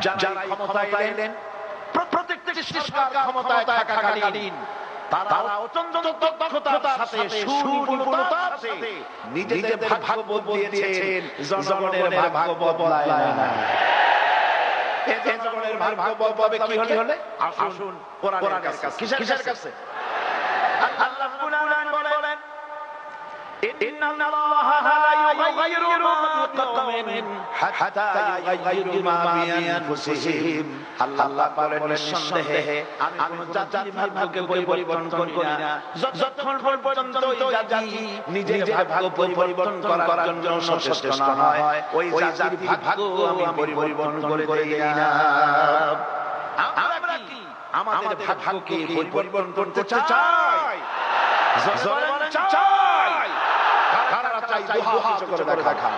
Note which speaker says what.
Speaker 1: যারা ক্ষমতায় এলেন, প্রত্যেকটি সরকার ক্ষমতায় থাকাকালীন তারা অত্যন্ত দক্ষতার সাথে সুনিপুণতার সাথে নিজেদের ভাগ্য বদলিয়েছেন, জনগণের ভাগ্য বদলায় না। জনগণের ভাগ্য বদলাবে কি হলে? আসুন কোরআনের কাছে। কিসের কাছে? আল্লাহ কুরআন বলেন, ইন্নাল্লাহা লা ইউগাইয়িরু মা বিকাওমিন হাত্তা ইউগাইয়িরু মা বিআনফুসিহিম। আল্লাহ বলেন, নিঃসন্দেহে আমি কোন জাতির ভাগ্যকে পরিবর্তন করি না যতক্ষণ পর্যন্ত ওই জাতি নিজের ভাগ্য পরিবর্তন করার জন্য সচেষ্ট না হয়, ওই জাতির ভাগ্য আমি পরিবর্তন করে দেই না। আমরা কি আমাদের ভাগ্যকে পরিবর্তন করতে চাই? জোরে বলেন চাই। কারা চাই? দুহাত উঁচু করে দেখান।